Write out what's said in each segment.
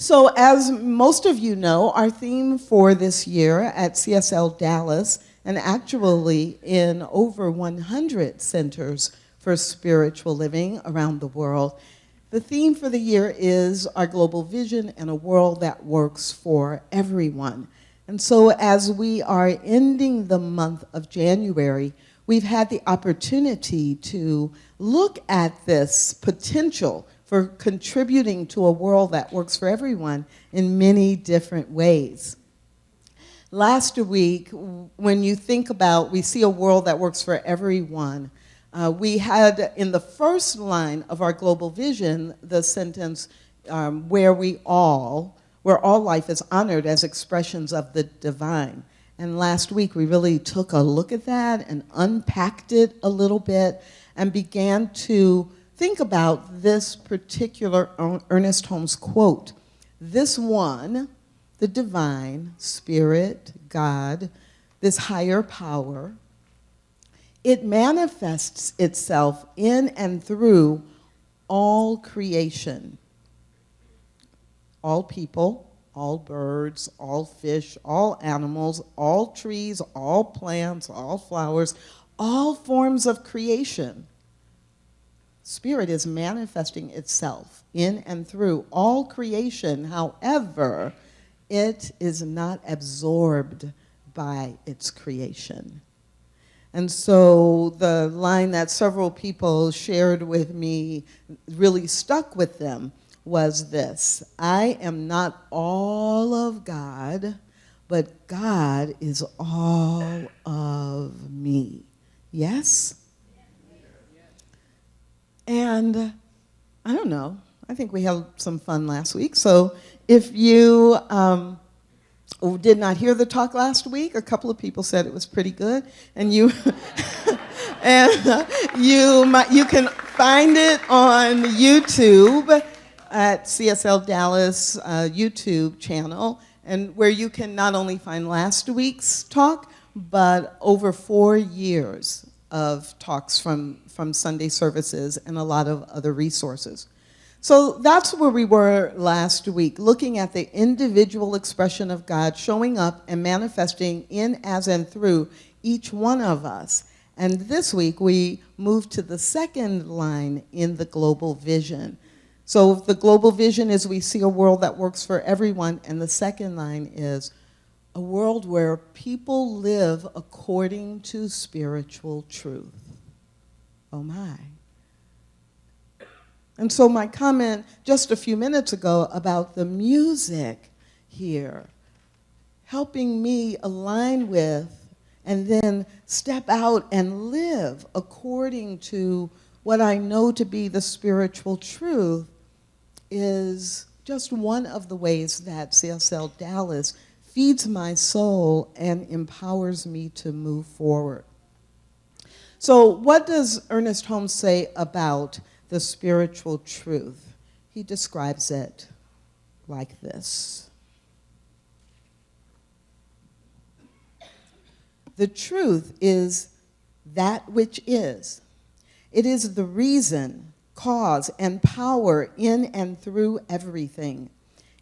So as most of you know, our theme for this year at CSLDallas, and actually in over 100 centers for spiritual living around the world, the theme for the year is our global vision and a world that works for everyone. And so as we are ending the month of January, we've had the opportunity to look at this potential for contributing to a world that works for everyone in many different ways. Last week, when you think about, we see a world that works for everyone, we had in the first line of our global vision the sentence where all life is honored as expressions of the divine. And last week we really took a look at that and unpacked it a little bit and began to think about this particular Ernest Holmes quote. This one, the divine, spirit, God, this higher power, it manifests itself in and through all creation. All people, all birds, all fish, all animals, all trees, all plants, all flowers, all forms of creation. Spirit is manifesting itself in and through all creation. However, it is not absorbed by its creation. And so the line that several people shared with me really stuck with them was this: I am not all of God, but God is all of me. Yes? And I don't know, I think we had some fun last week. So if you did not hear the talk last week, a couple of people said it was pretty good, and you you can find it on YouTube at CSL Dallas YouTube channel, and where you can not only find last week's talk, but over 4 years of talks from Sunday services and a lot of other resources. So that's where we were last week, looking at the individual expression of God showing up and manifesting in, as, and through each one of us. And this week we moved to the second line in the global vision. So the global vision is we see a world that works for everyone, and the second line is a world where people live according to spiritual truth. Oh my. And so my comment just a few minutes ago about the music here, helping me align with and then step out and live according to what I know to be the spiritual truth, is just one of the ways that CSL Dallas feeds my soul and empowers me to move forward. So what does Ernest Holmes say about the spiritual truth? He describes it like this: the truth is that which is. It is the reason, cause, and power in and through everything.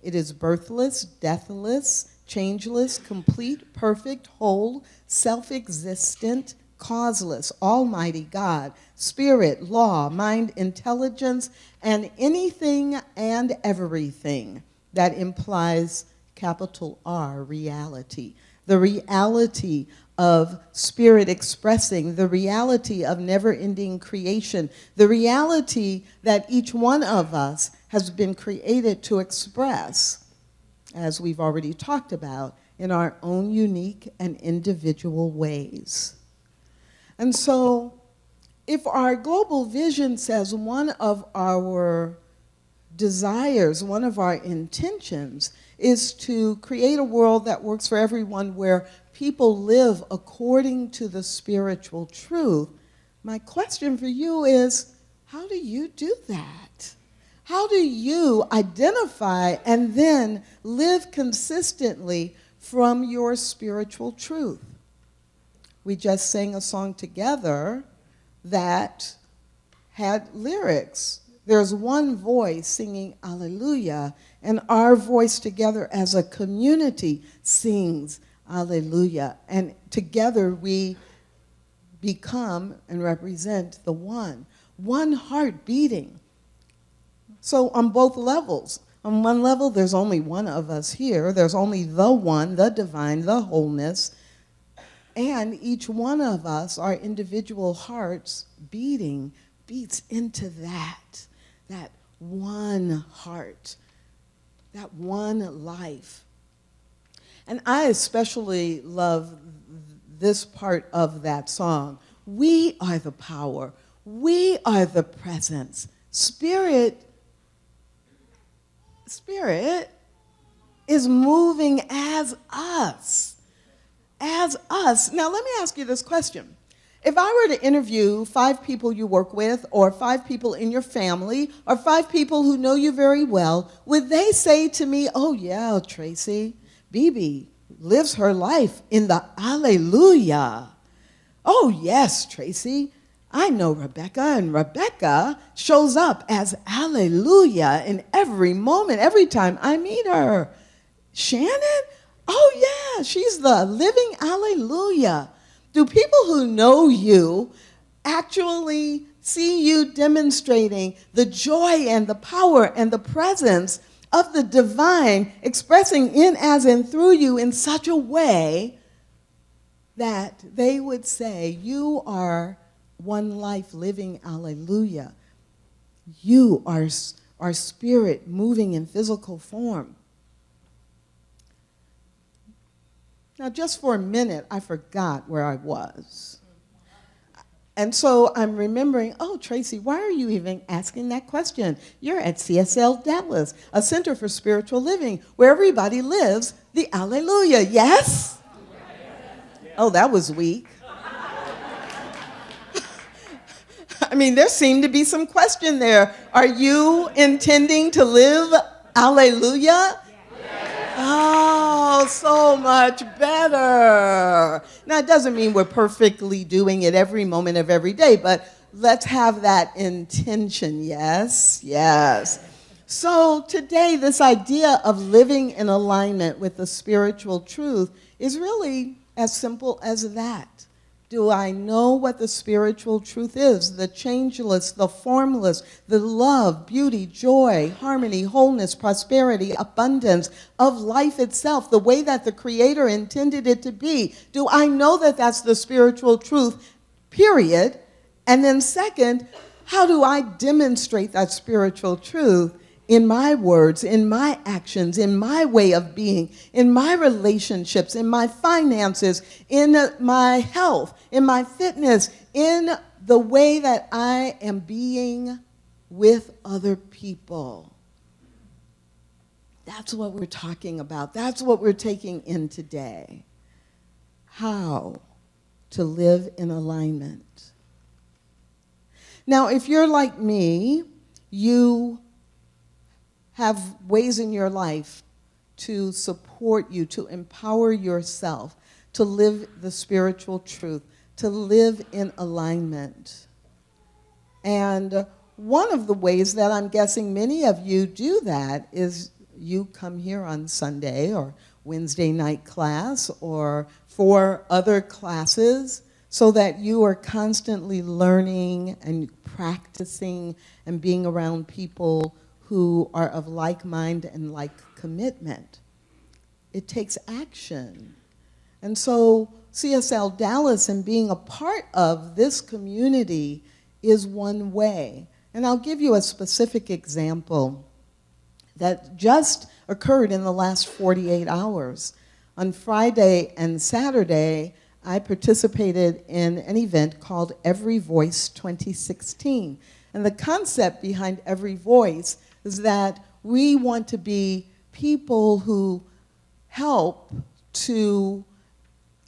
It is birthless, deathless, changeless, complete, perfect, whole, self-existent, causeless, almighty God, spirit, law, mind, intelligence, and anything and everything that implies capital R, reality. The reality of spirit expressing, the reality of never-ending creation, the reality that each one of us has been created to express, as we've already talked about, in our own unique and individual ways. And so, if our global vision says one of our desires, one of our intentions is to create a world that works for everyone, where people live according to the spiritual truth, my question for you is, how do you do that? How do you identify and then live consistently from your spiritual truth? We just sang a song together that had lyrics. there's one voice singing Alleluia, and our voice together as a community sings Alleluia. And together we become and represent the one heart beating. So on both levels, on one level, there's only one of us here. There's only the one, the divine, the wholeness. And each one of us, our individual hearts beats into that one heart, that one life. And I especially love this part of that song. We are the power. We are the presence. Spirit is moving as us. As us. Now, let me ask you this question. If I were to interview 5 people you work with, or 5 people in your family, or 5 people who know you very well, would they say to me, oh yeah, Tracy, Bibi lives her life in the Alleluia. Oh yes, Tracy, I know Rebecca, and Rebecca shows up as Alleluia in every moment, every time I meet her. Shannon? Oh yeah, she's the living Alleluia. Do people who know you actually see you demonstrating the joy and the power and the presence of the divine expressing in, as, and through you in such a way that they would say, you are one life living Alleluia. You are spirit moving in physical form. Now, just for a minute, I forgot where I was. And so I'm remembering, oh, Tracy, why are you even asking that question? You're at CSLDallas, a center for spiritual living, where everybody lives the Alleluia. Yes? Oh, that was weak. I mean, there seemed to be some question there. Are you intending to live Alleluia? Oh, so much better. Now, it doesn't mean we're perfectly doing it every moment of every day, but let's have that intention, yes? Yes. So today, this idea of living in alignment with the spiritual truth is really as simple as that. Do I know what the spiritual truth is? The changeless, the formless, the love, beauty, joy, harmony, wholeness, prosperity, abundance of life itself, the way that the Creator intended it to be. Do I know that that's the spiritual truth, period? And then second, how do I demonstrate that spiritual truth in my words, in my actions, in my way of being, in my relationships, in my finances, in my health, in my fitness, in the way that I am being with other people? That's what we're talking about. That's what we're taking in today. How to live in alignment. Now, if you're like me, you have ways in your life to support you, to empower yourself, to live the spiritual truth, to live in alignment. And one of the ways that I'm guessing many of you do that is you come here on Sunday or Wednesday night class or for other classes so that you are constantly learning and practicing and being around people who are of like mind and like commitment. It takes action. And so CSLDallas and being a part of this community is one way. And I'll give you a specific example that just occurred in the last 48 hours. On Friday and Saturday, I participated in an event called Every Voice 2016. And the concept behind Every Voice is that we want to be people who help to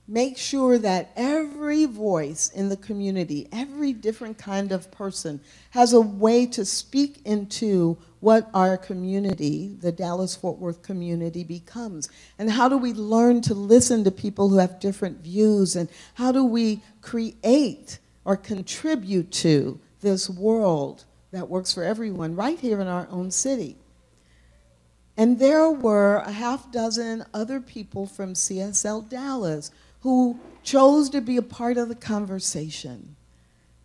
make sure that every voice in the community, every different kind of person, has a way to speak into what our community, the Dallas-Fort Worth community, becomes. And how do we learn to listen to people who have different views, and how do we create or contribute to this world that works for everyone right here in our own city. And there were a half dozen other people from CSLDallas who chose to be a part of the conversation.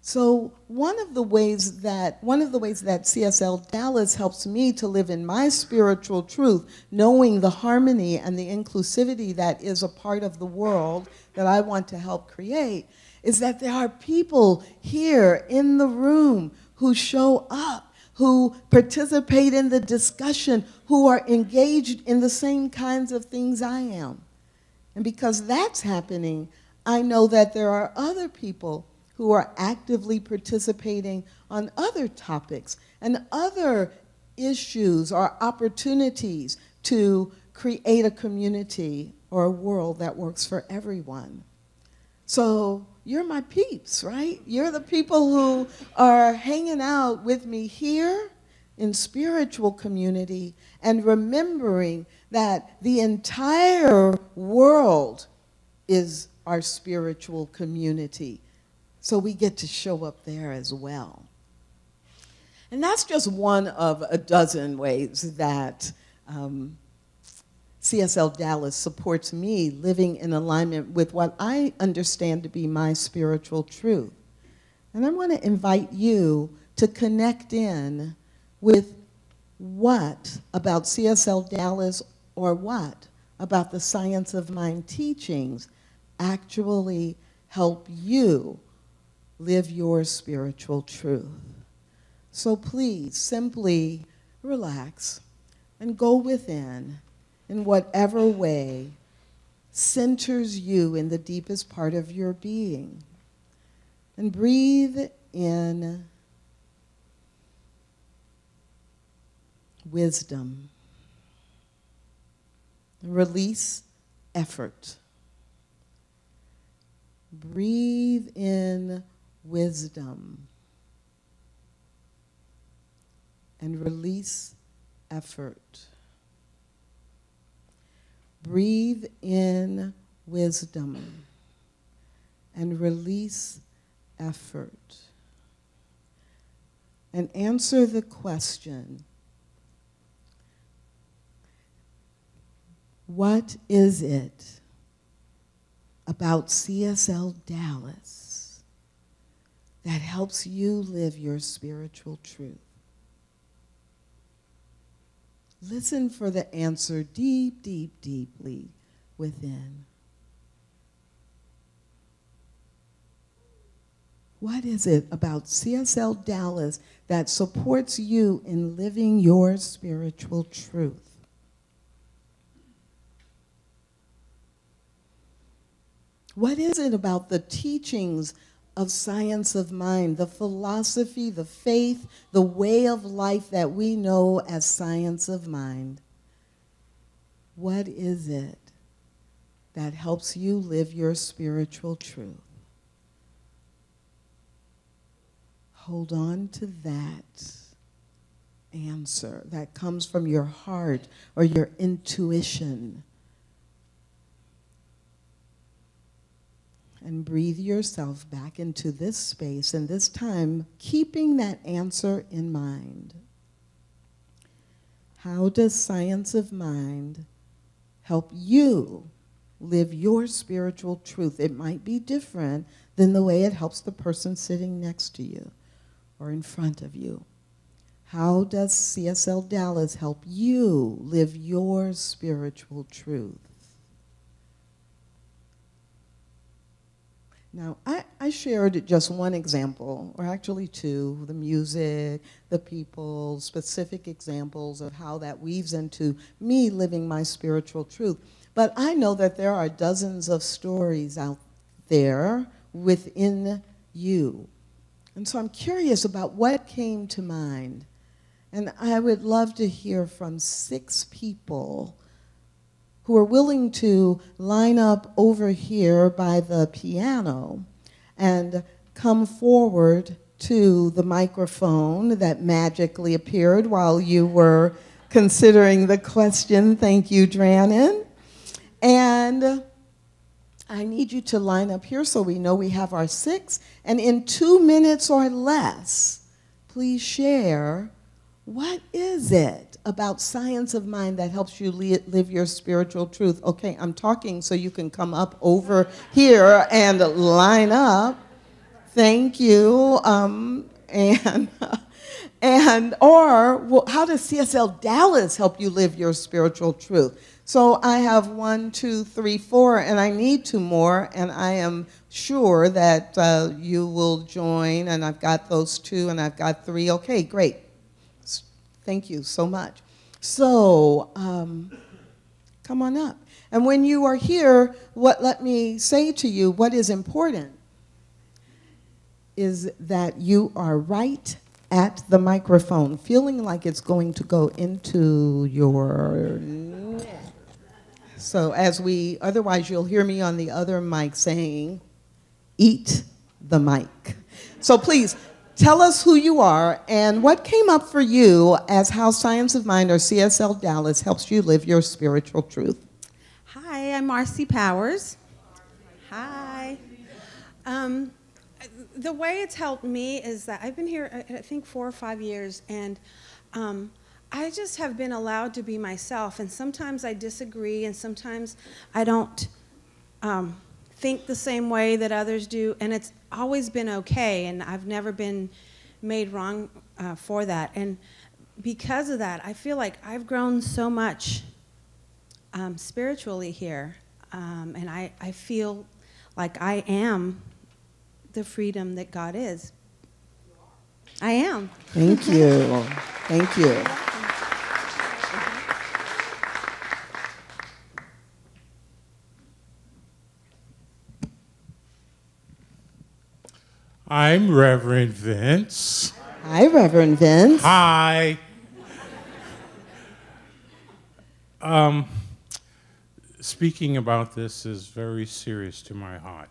So one of the ways that CSLDallas helps me to live in my spiritual truth, knowing the harmony and the inclusivity that is a part of the world that I want to help create, is that there are people here in the room who show up, who participate in the discussion, who are engaged in the same kinds of things I am. And because that's happening, I know that there are other people who are actively participating on other topics and other issues or opportunities to create a community or a world that works for everyone. So you're my peeps, right? You're the people who are hanging out with me here in spiritual community and remembering that the entire world is our spiritual community. So we get to show up there as well. And that's just one of a dozen ways that CSLDallas supports me living in alignment with what I understand to be my spiritual truth. And I want to invite you to connect in with what about CSLDallas or what about the Science of Mind teachings actually help you live your spiritual truth. So please simply relax and go within in whatever way centers you in the deepest part of your being. And breathe in wisdom. Release effort. Breathe in wisdom. And release effort. Breathe in wisdom and release effort. And answer the question, what is it about CSLDallas that helps you live your spiritual truth? Listen for the answer deep, deep, deeply within. What is it about CSLDallas that supports you in living your spiritual truth? What is it about the teachings of Science of Mind, the philosophy, the faith, the way of life that we know as Science of Mind? What is it that helps you live your spiritual truth? Hold on to that answer that comes from your heart or your intuition. And breathe yourself back into this space, and this time, keeping that answer in mind. How does Science of Mind help you live your spiritual truth? It might be different than the way it helps the person sitting next to you or in front of you. How does CSLDallas help you live your spiritual truth? Now, I shared just one example, or actually two, the music, the people, specific examples of how that weaves into me living my spiritual truth. But I know that there are dozens of stories out there within you. And so I'm curious about what came to mind. And I would love to hear from 6 people who are willing to line up over here by the piano and come forward to the microphone that magically appeared while you were considering the question. Thank you, Dranin. And I need you to line up here so we know we have our 6. And in 2 minutes or less, please share what is it about science of mind that helps you live your spiritual truth? Okay, I'm talking so you can come up over here and line up. Thank you. Or how does CSL Dallas help you live your spiritual truth? So I have 1, 2, 3, 4, and I need 2 more, and I am sure that you will join, and I've got those 2, and I've got 3. Okay, great. Thank you so much. So come on up. And when you are here, let me say to you, what is important is that you are right at the microphone, feeling like it's going to go into your neck. So otherwise you'll hear me on the other mic saying, eat the mic. So please, tell us who you are and what came up for you as how Science of Mind or CSL Dallas helps you live your spiritual truth. Hi, I'm Marcy Powers. Hi. The way it's helped me is that I've been here, I think, 4 or 5 years, and I just have been allowed to be myself, and sometimes I disagree, and sometimes I don't think the same way that others do, and it's always been okay, and I've never been made wrong for that. And because of that, I feel like I've grown so much spiritually here, and I feel like I am the freedom that God is. I am. Thank you. Thank you. I'm Reverend Vince. Hi, Reverend Vince. Hi. Speaking about this is very serious to my heart.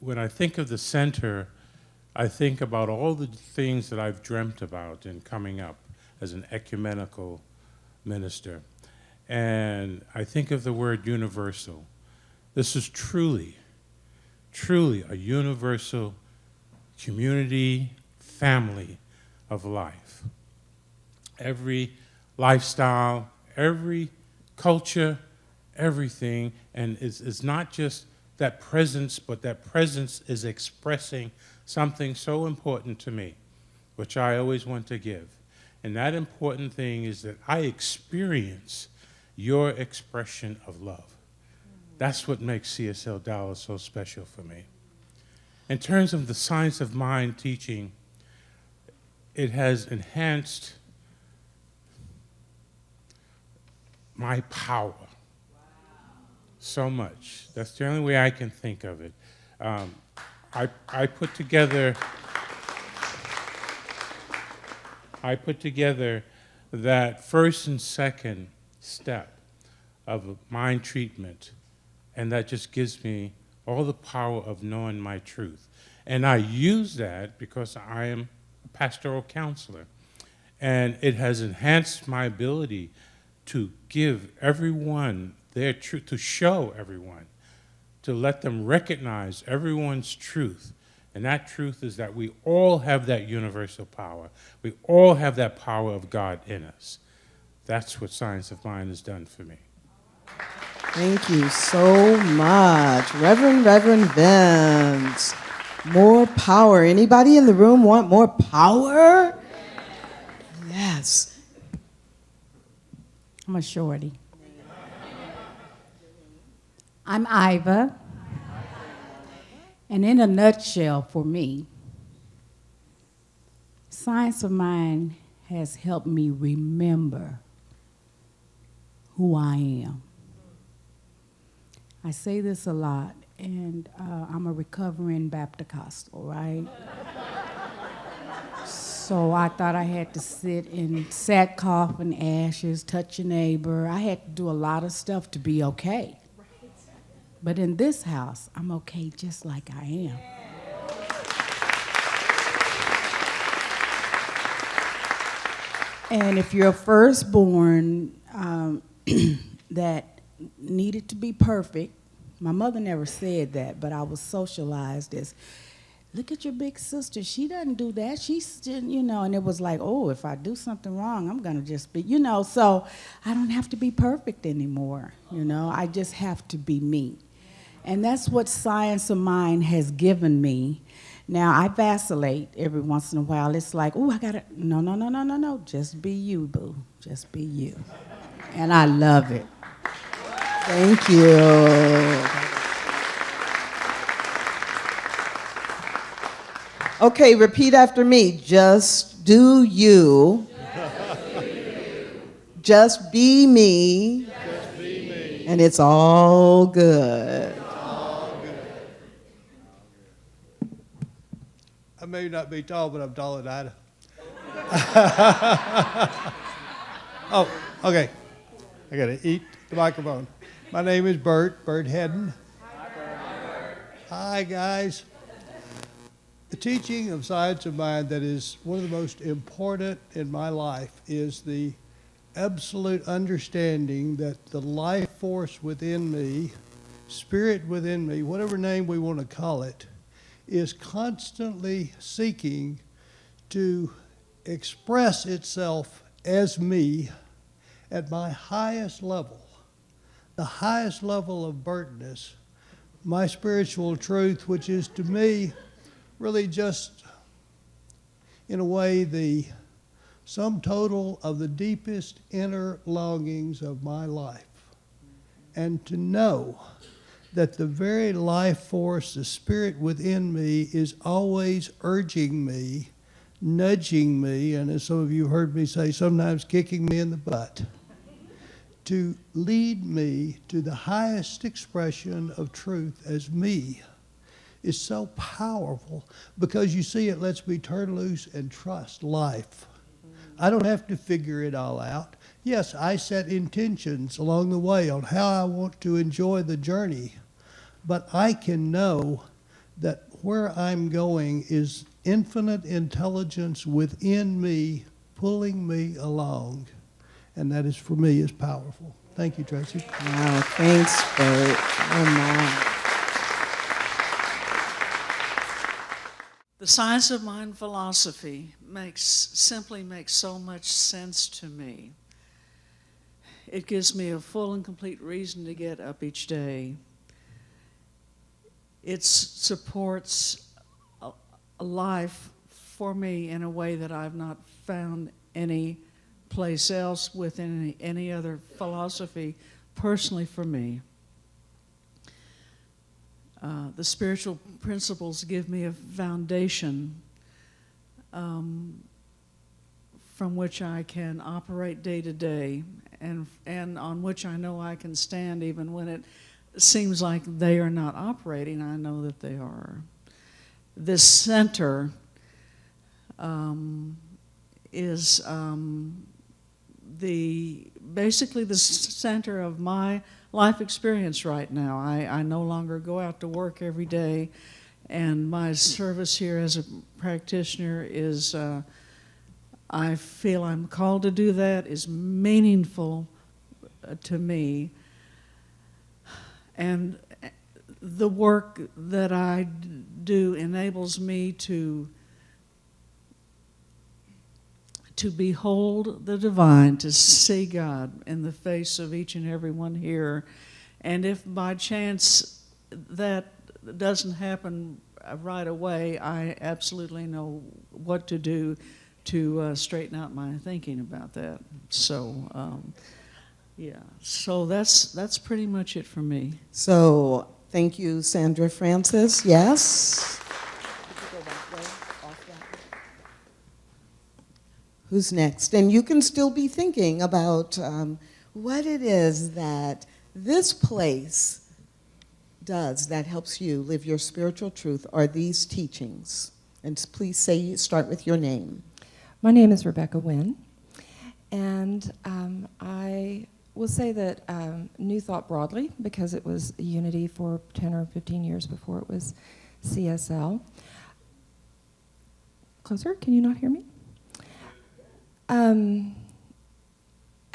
When I think of the center, I think about all the things that I've dreamt about in coming up as an ecumenical minister. And I think of the word universal. This is truly a universal community, family of life. Every lifestyle, every culture, everything, and it's not just that presence, but that presence is expressing something so important to me, which I always want to give. And that important thing is that I experience your expression of love. That's what makes CSL Dallas so special for me. In terms of the Science of Mind teaching, it has enhanced my power so much. That's the only way I can think of it. I put together that first and second step of mind treatment, and that just gives me all the power of knowing my truth. And I use that because I am a pastoral counselor, and it has enhanced my ability to give everyone their truth, to show everyone, to let them recognize everyone's truth. And that truth is that we all have that universal power. We all have that power of God in us. That's what Science of Mind has done for me. Thank you so much. Reverend Vince. More power. Anybody in the room want more power? Yes. I'm a shorty. I'm Iva. And in a nutshell, for me, Science of Mind has helped me remember who I am. I say this a lot, and I'm a recovering Baptist, right? So I thought I had to sit in sackcloth and ashes, touch a neighbor. I had to do a lot of stuff to be okay. But in this house, I'm okay just like I am. And if you're a firstborn that needed to be perfect, my mother never said that, but I was socialized as look at your big sister. She doesn't do that. She's still, you know, and it was like, oh, if I do something wrong, I'm going to just be, you know, so I don't have to be perfect anymore, you know. I just have to be me. And that's what Science of Mind has given me. Now, I vacillate every once in a while. It's like, oh, I got to, no. Just be you, boo. Just be you. And I love it. Thank you. Okay, repeat after me. Just do you. Just be me. Just be me. And it's all good. I may not be tall, but I'm taller than Ida. Oh, okay. I got to eat the microphone. My name is Bert Hedden. Hi, guys. The teaching of Science of Mind that is one of the most important in my life is the absolute understanding that the life force within me, spirit within me, whatever name we want to call it, is constantly seeking to express itself as me at my highest level, the highest level of Bertness, my spiritual truth, which is to me really just, in a way, the sum total of the deepest inner longings of my life. And to know that the very life force, the spirit within me, is always urging me, nudging me, and as some of you heard me say, sometimes kicking me in the butt, to lead me to the highest expression of truth as me, is so powerful, because you see, it lets me turn loose and trust life. I don't have to figure it all out. Yes, I set intentions along the way on how I want to enjoy the journey, but I can know that where I'm going is infinite intelligence within me pulling me along, and that is, for me, is powerful. Thank you, Tracy. Wow, thanks, Bert. Oh, my. The Science of Mind philosophy simply makes so much sense to me. It gives me a full and complete reason to get up each day. It supports a life for me in a way that I've not found any place else within any other philosophy, personally for me. The spiritual principles give me a foundation from which I can operate day to day, and on which I know I can stand even when it seems like they are not operating. I know that they are. This center is basically the center of my life experience right now. I no longer go out to work every day, and my service here as a practitioner is, I feel I'm called to do that, is meaningful to me. And the work that I do enables me to behold the divine, to see God in the face of each and every one here. And if by chance that doesn't happen right away, I absolutely know what to do to straighten out my thinking about that. So, yeah, so that's pretty much it for me. So, thank you, Sandra Francis. Yes? Who's next? And you can still be thinking about what it is that this place does that helps you live your spiritual truth, or these teachings. And please start with your name. My name is Rebecca Wynn, and I will say that New Thought broadly, because it was Unity for 10 or 15 years before it was CSL. Closer, can you not hear me?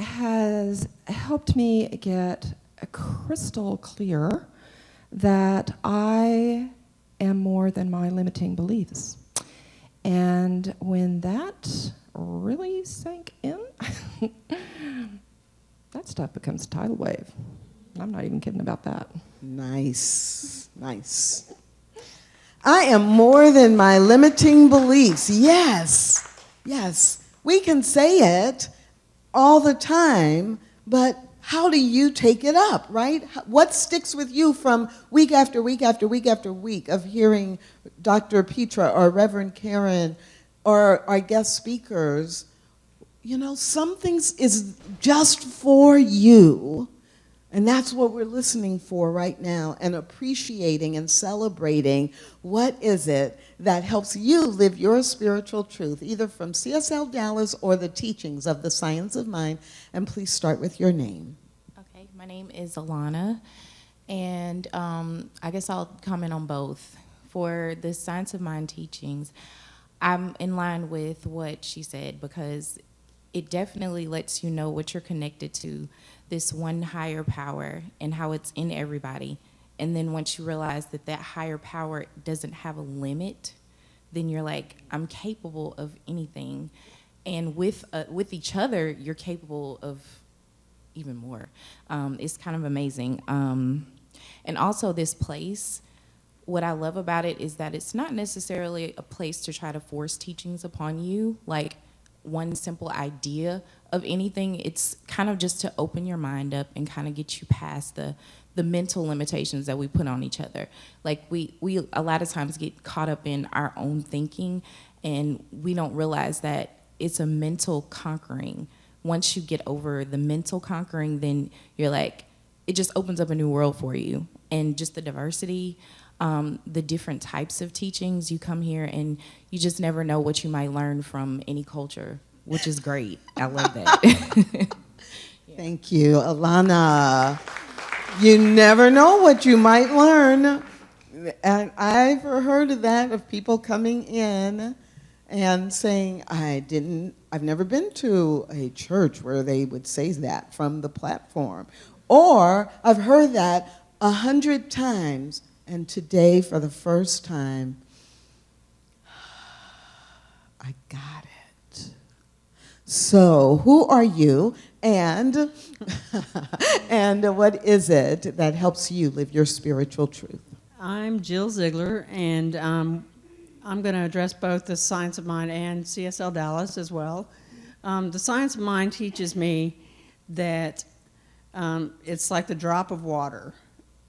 Has helped me get crystal clear that I am more than my limiting beliefs. And when that really sank in, that stuff becomes a tidal wave. I'm not even kidding about that. Nice, nice. I am more than my limiting beliefs. Yes, yes. We can say it all the time, but how do you take it up, right? What sticks with you from week after week after week after week of hearing Dr. Petra or Reverend Karen or our guest speakers? You know, some things is just for you. And that's what we're listening for right now, and appreciating and celebrating what is it that helps you live your spiritual truth, either from CSL Dallas or the teachings of the Science of Mind. And please start with your name. Okay, my name is Alana, and I guess I'll comment on both. For the Science of Mind teachings, I'm in line with what she said, because it definitely lets you know what you're connected to, this one higher power, and how it's in everybody. And then once you realize that that higher power doesn't have a limit, then you're like, I'm capable of anything. And with each other, you're capable of even more. It's kind of amazing. And also this place, what I love about it is that it's not necessarily a place to try to force teachings upon you, like one simple idea of anything. It's kind of just to open your mind up and kind of get you past the mental limitations that we put on each other. Like we a lot of times get caught up in our own thinking, and we don't realize that it's a mental conquering. Once you get over the mental conquering, then you're like, it just opens up a new world for you. And just the diversity, the different types of teachings, you come here and you just never know what you might learn from any culture, which is great. I love that. Yeah. Thank you, Alana. You never know what you might learn. And I've heard of that, of people coming in and saying, I've never been to a church where they would say that from the platform. Or I've heard that 100 times, and today, for the first time, I got it. So, who are you, and and what is it that helps you live your spiritual truth? I'm Jill Ziegler, and I'm going to address both the Science of Mind and CSL Dallas as well. The Science of Mind teaches me that it's like the drop of water.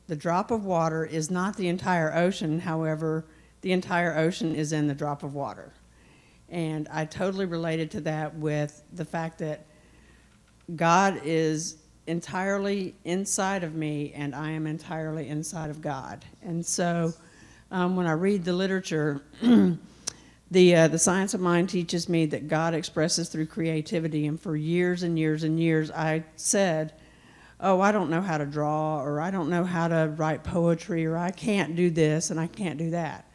The drop of water is not the entire ocean, however, the entire ocean is in the drop of water. And I totally related to that with the fact that God is entirely inside of me, and I am entirely inside of God. And so when I read the literature, the Science of Mind teaches me that God expresses through creativity. And for years and years and years, I said, oh, I don't know how to draw, or I don't know how to write poetry, or I can't do this and I can't do that.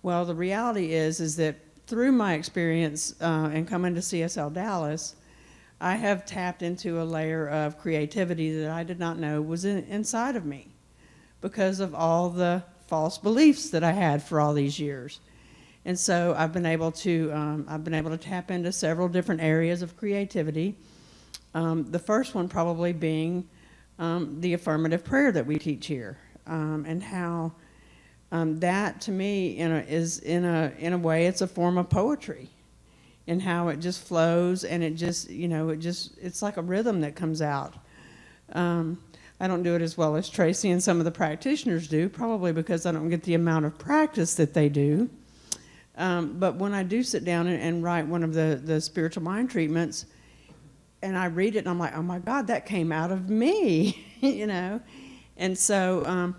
Well, the reality is that through my experience and coming to CSL Dallas, I have tapped into a layer of creativity that I did not know was inside of me because of all the false beliefs that I had for all these years. And so I've been able to tap into several different areas of creativity. The first one probably being the affirmative prayer that we teach here, and how that to me is in a way it's a form of poetry, and how it just flows, and it just it's like a rhythm that comes out. I don't do it as well as Tracy and some of the practitioners do, probably because I don't get the amount of practice that they do. But when I do sit down and write one of the spiritual mind treatments, and I read it, and I'm like, oh my God, that came out of me, And so,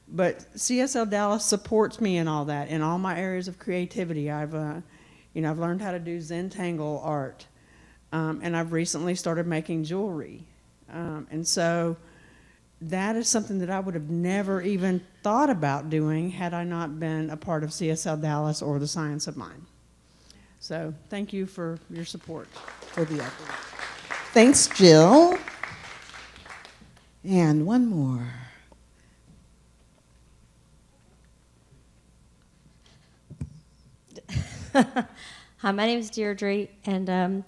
but CSL Dallas supports me in all that, in all my areas of creativity. I've learned how to do Zentangle art, and I've recently started making jewelry, and so that is something that I would have never even thought about doing had I not been a part of CSL Dallas or the Science of Mind. So thank you for your support. For the effort. Thanks, Jill. And one more. Hi, my name is Deirdre, and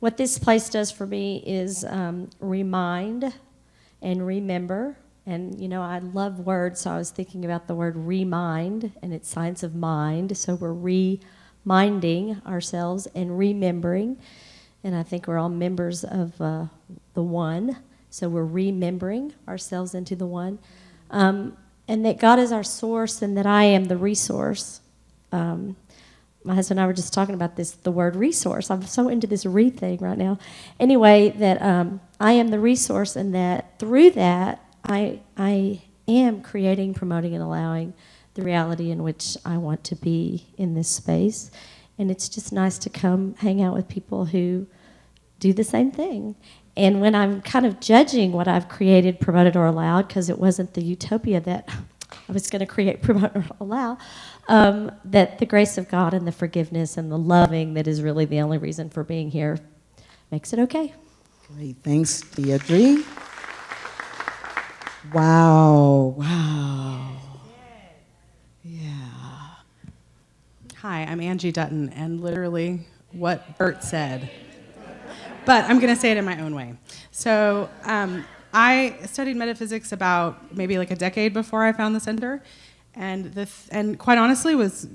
what this place does for me is remind and remember. And, you know, I love words, so I was thinking about the word remind, and it's science of mind. So we're reminding ourselves and remembering. And I think we're all members of the one. So we're remembering ourselves into the one. And that God is our source and that I am the resource. My husband and I were just talking about this, the word resource. I'm so into this thing right now. Anyway, that I am the resource, and that through that, I am creating, promoting, and allowing the reality in which I want to be in this space. And it's just nice to come hang out with people who do the same thing. And when I'm kind of judging what I've created, promoted, or allowed, because it wasn't the utopia that I was going to create, promote, or allow, that the grace of God and the forgiveness and the loving that is really the only reason for being here makes it okay. Great. Thanks, Deirdre. Wow. Wow. Yeah. Hi, I'm Angie Dutton, and literally what Bert said. But I'm going to say it in my own way. So I studied metaphysics about maybe like a decade before I found the center, and quite honestly was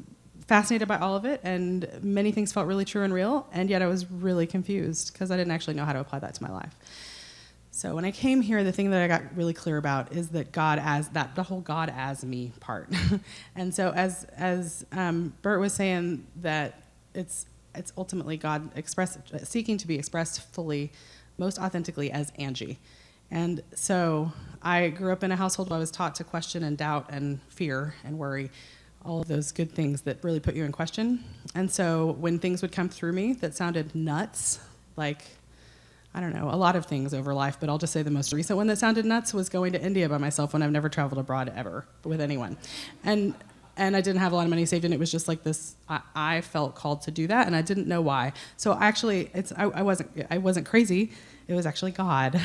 fascinated by all of it, and many things felt really true and real, and yet I was really confused because I didn't actually know how to apply that to my life. So when I came here, the thing that I got really clear about is that the whole God as me part. And so as Bert was saying, that it's ultimately God seeking to be expressed fully, most authentically as Angie. And so I grew up in a household where I was taught to question and doubt and fear and worry, all of those good things that really put you in question. And so when things would come through me that sounded nuts, like, I don't know, a lot of things over life, but I'll just say the most recent one that sounded nuts was going to India by myself when I've never traveled abroad ever with anyone. And I didn't have a lot of money saved, and it was just like this, I felt called to do that, and I didn't know why. So actually, I wasn't crazy. It was actually God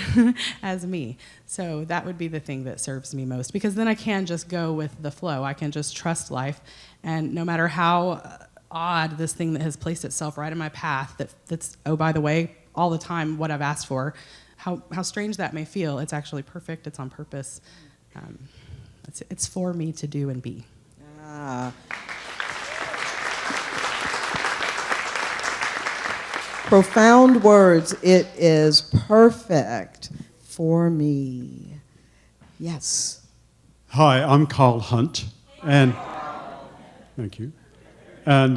as me. So that would be the thing that serves me most, because then I can just go with the flow. I can just trust life, and no matter how odd this thing that has placed itself right in my path, that's, oh, by the way, all the time what I've asked for, how strange that may feel, it's actually perfect, it's on purpose. It's for me to do and be. Profound words. It is perfect for me. Yes. Hi, I'm Carl Hunt, and thank you. And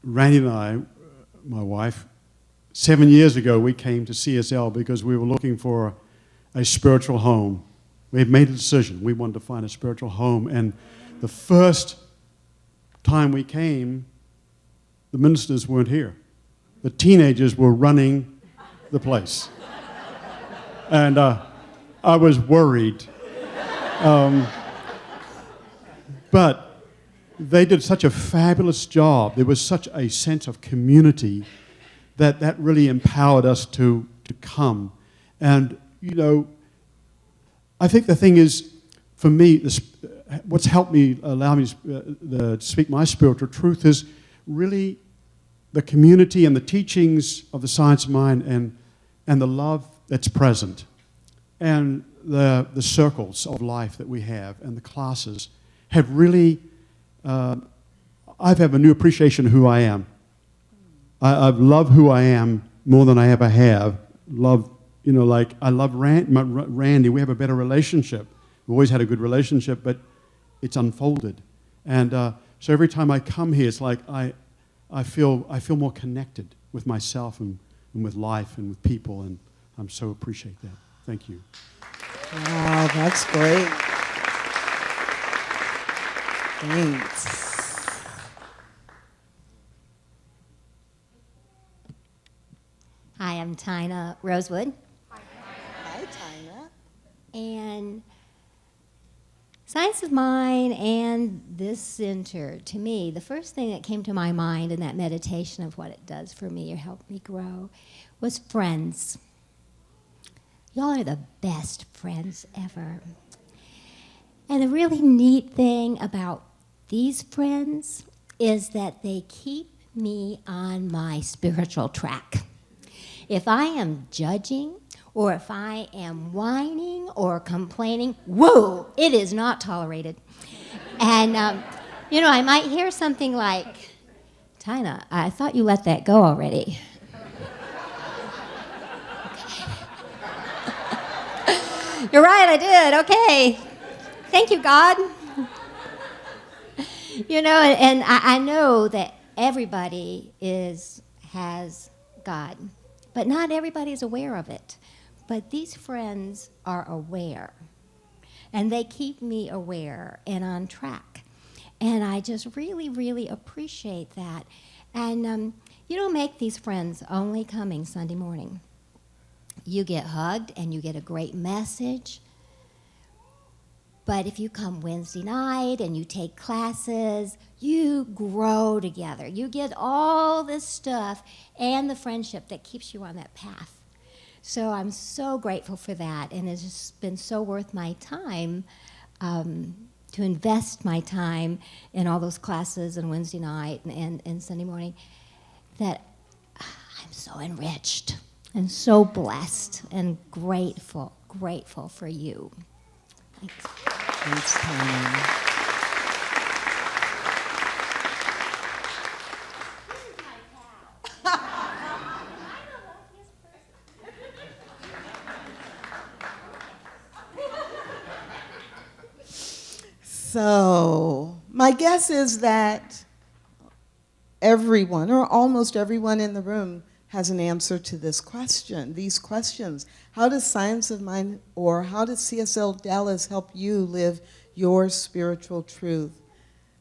Randy and I, my wife, 7 years ago, we came to CSL because we were looking for a spiritual home. We had made a decision. We wanted to find a spiritual home. And the first time we came, the ministers weren't here. The teenagers were running the place. And I was worried. But they did such a fabulous job. There was such a sense of community that really empowered us to come. And, you know, I think the thing is, for me, what's helped me, allow me to speak my spiritual truth is really the community and the teachings of the science of mind and the love that's present and the circles of life that we have and the classes have really, I've had a new appreciation of who I am. I've loved who I am more than I ever have. I love Randy. We have a better relationship. We've always had a good relationship, but it's unfolded. And so every time I come here, it's like I feel more connected with myself and with life and with people, and I'm so appreciate that. Thank you. Wow, that's great. Thanks. Hi, I'm Tina Rosewood. Hi, Tina. And Science of Mind and this center, to me, the first thing that came to my mind in that meditation of what it does for me or helped me grow was friends. Y'all are the best friends ever. And the really neat thing about these friends is that they keep me on my spiritual track. If I am judging, or if I am whining or complaining, whoa, it is not tolerated. And, I might hear something like, Tina, I thought you let that go already. You're right, I did. Okay. Thank you, God. And I know that everybody has God, but not everybody's aware of it. But these friends are aware, and they keep me aware and on track. And I just really, really appreciate that. And you don't make these friends only coming Sunday morning. You get hugged and you get a great message. But if you come Wednesday night and you take classes, you grow together. You get all this stuff and the friendship that keeps you on that path. So I'm so grateful for that, and it's just been so worth my time to invest my time in all those classes and Wednesday night and Sunday morning, that I'm so enriched and so blessed and grateful for you. Thanks. Thanks, Tanya. So, my guess is that everyone, or almost everyone in the room, has an answer to this question, these questions. How does Science of Mind, or how does CSL Dallas help you live your spiritual truth?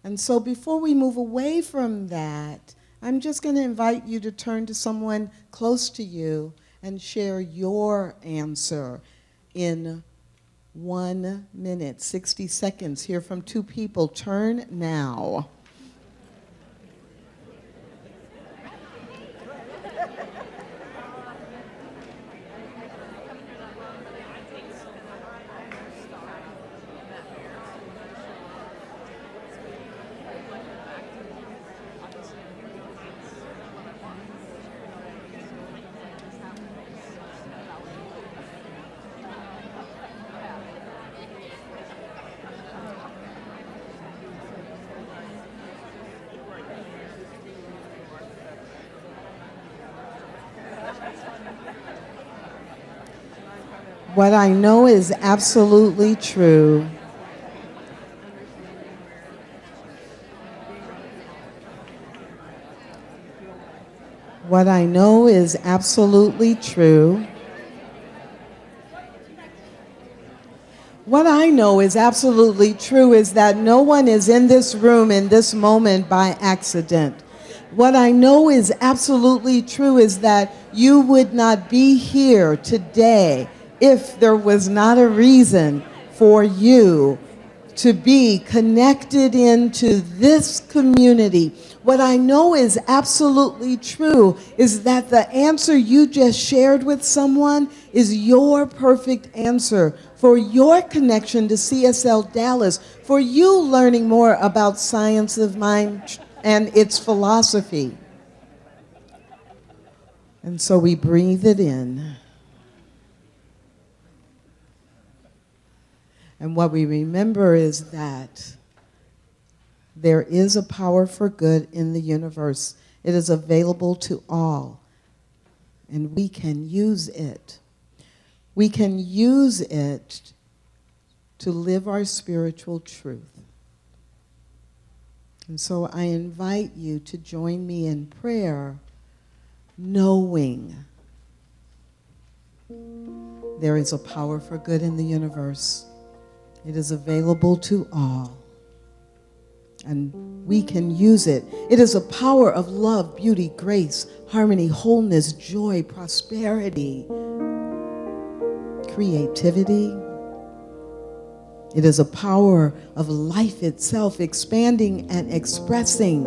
And so before we move away from that, I'm just going to invite you to turn to someone close to you and share your answer in 1 minute, 60 seconds. Hear from 2 people. Turn now. What I know is absolutely true. What I know is absolutely true. What I know is absolutely true is that no one is in this room in this moment by accident. What I know is absolutely true is that you would not be here today if there was not a reason for you to be connected into this community. What I know is absolutely true is that the answer you just shared with someone is your perfect answer for your connection to CSL Dallas, for you learning more about Science of Mind and its philosophy. And so we breathe it in. And what we remember is that there is a power for good in the universe. It is available to all, and we can use it. We can use it to live our spiritual truth. And so I invite you to join me in prayer, knowing there is a power for good in the universe. It is available to all, and we can use it. It is a power of love, beauty, grace, harmony, wholeness, joy, prosperity, creativity. It is a power of life itself, expanding and expressing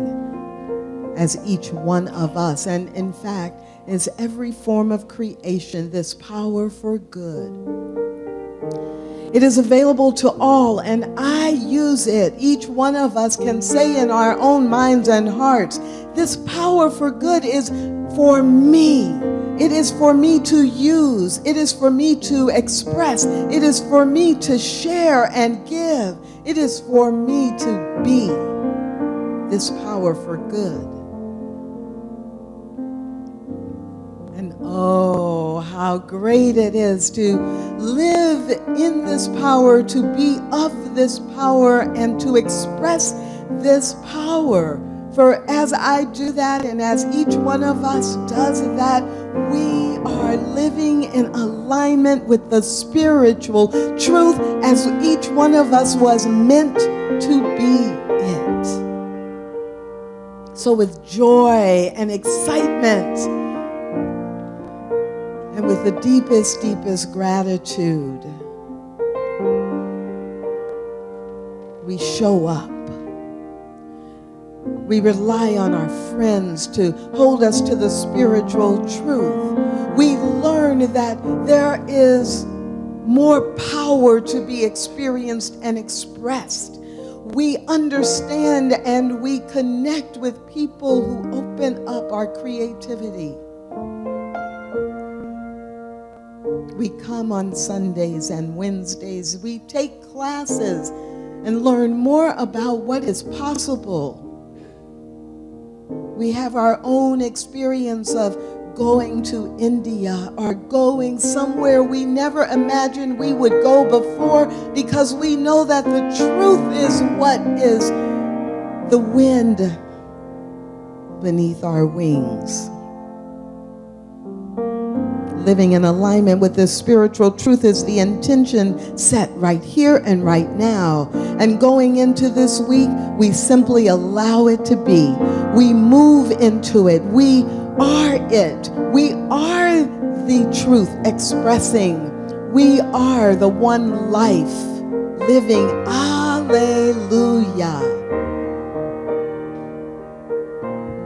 as each one of us. And in fact, is every form of creation, this power for good. It is available to all, and I use it. Each one of us can say in our own minds and hearts, this power for good is for me. It is for me to use. It is for me to express. It is for me to share and give. It is for me to be this power for good. And oh, how great it is to live in this power, to be of this power, and to express this power. For as I do that, and as each one of us does that, we are living in alignment with the spiritual truth as each one of us was meant to be it. So with joy and excitement, and with the deepest, deepest gratitude, we show up. We rely on our friends to hold us to the spiritual truth. We learn that there is more power to be experienced and expressed. We understand and we connect with people who open up our creativity. We come on Sundays and Wednesdays. We take classes and learn more about what is possible. We have our own experience of going to India or going somewhere we never imagined we would go before, because we know that the truth is what is the wind beneath our wings. Living in alignment with this spiritual truth is the intention set right here and right now. And going into this week, we simply allow it to be. We move into it. We are it. We are the truth expressing. We are the one life living. Alleluia.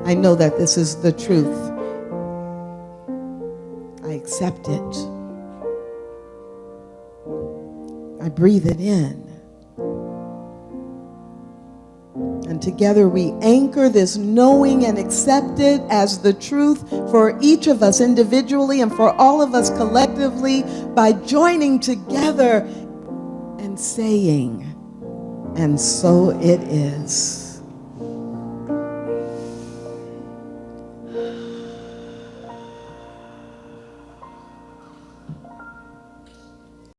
I know that this is the truth. I accept it. I breathe it in. And together we anchor this knowing and accept it as the truth for each of us individually and for all of us collectively by joining together and saying, and so it is.